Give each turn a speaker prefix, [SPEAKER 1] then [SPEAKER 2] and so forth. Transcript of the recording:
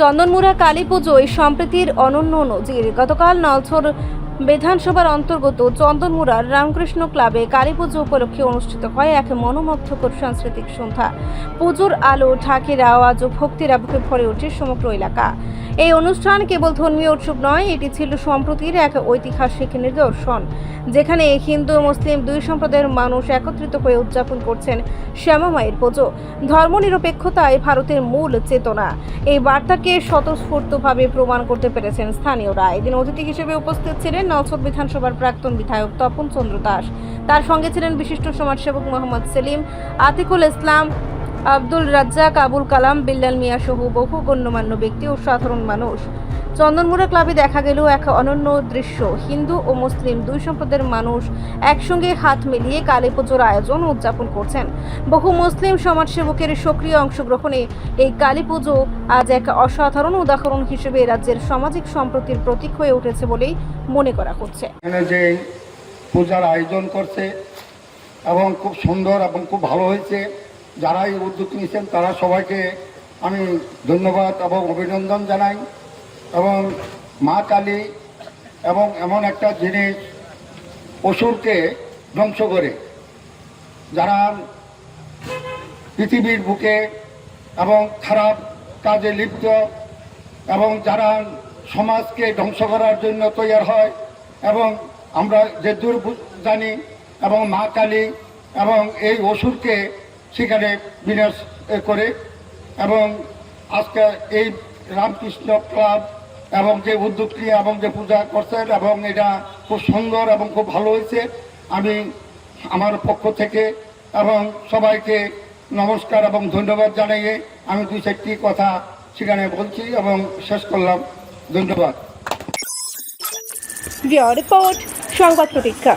[SPEAKER 1] চন্দনমুড়া কালী পুজোয় সম্প্রীতির অনন্য নজির। গতকাল নলছড় বিধানসভার অন্তর্গত চন্দনমুড়ার রামকৃষ্ণ ক্লাবে কালী পুজো উপলক্ষে অনুষ্ঠিত হয় এক মনোমুগ্ধকর সাংস্কৃতিক সন্ধ্যা। পুজোর আলো, ঢাকের আওয়াজ ও ভক্তির আবহে ভরে ওঠে সমগ্র এলাকা। এই অনুষ্ঠান কেবল ধর্মীয় উৎসব নয়, এটি ছিল সম্প্রীতির এক ঐতিহাসিক নিদর্শন, যেখানে হিন্দু ও মুসলিম দুই সম্প্রদায়ের মানুষ একত্রিত হয়ে উদযাপন করছেন শ্যামা মায়ের পুজো। ধর্মনিরপেক্ষতাই ভারতের মূল চেতনা, এই বার্তাকে স্বতঃস্ফূর্তভাবে প্রমাণ করতে পেরেছেন স্থানীয়রা। এদিন অতিথি হিসেবে উপস্থিত ছিলেন নলছড় বিধানসভার প্রাক্তন বিধায়ক তপন চন্দ্র দাস। তার সঙ্গে ছিলেন বিশিষ্ট সমাজসেবক মোহাম্মদ সেলিম, আতিকুল ইসলাম, আব্দুল রাজ্জাক, আবুল কালাম, বিল্লাল মিয়া সহ বহু গণ্যমান্য ব্যক্তি ও সাধারণ মানুষ। চন্দনমুড়া ক্লাবে দেখা গেল এক অনন্য দৃশ্য। হিন্দু ও মুসলিম দুই সম্প্রদায়ের মানুষ একসঙ্গে হাত মিলিয়ে কালী পুজোর আয়োজন উদযাপন করছেন। বহু মুসলিম সমাজসেবকের সক্রিয় অংশগ্রহণে এই কালী পুজো আজ এক অসাধারণ উদাহরণ হিসেবে রাজ্যের সামাজিক সম্প্রীতির প্রতীক হয়ে উঠেছে বলেই মনে করা হচ্ছে।
[SPEAKER 2] যে পূজার আয়োজন করছে এবং খুব সুন্দর এবং খুব ভালো হয়েছে। যারা এই উদ্যোগ নিয়েছেন তারা সবাইকে আমি ধন্যবাদ এবং অভিনন্দন জানাই। এবং মা কালী এবং এমন একটা জিনিস অসুরকে ধ্বংস করে, যারা পৃথিবীর বুকে এবং খারাপ কাজে লিপ্ত এবং যারা সমাজকে ধ্বংস করার জন্য তৈরি হয়, এবং আমরা যে দূর জানি এবং মা কালী এবং এই অসুরকে সেখানে বিনাশ করে। এবং আজকে এই রামকৃষ্ণ ক্লাব এবং যে উদ্যোগ নিয়ে এবং যে পূজা করছেন এবং এটা খুব সুন্দর এবং খুব ভালো হয়েছে। আমি আমার পক্ষ থেকে এবং সবাইকে নমস্কার এবং ধন্যবাদ জানিয়ে আমি দুই চারটি কথা সেখানে বলছি এবং শেষ করলাম। ধন্যবাদ।
[SPEAKER 1] রিপোর্ট সংবাদ প্রতীক্ষা।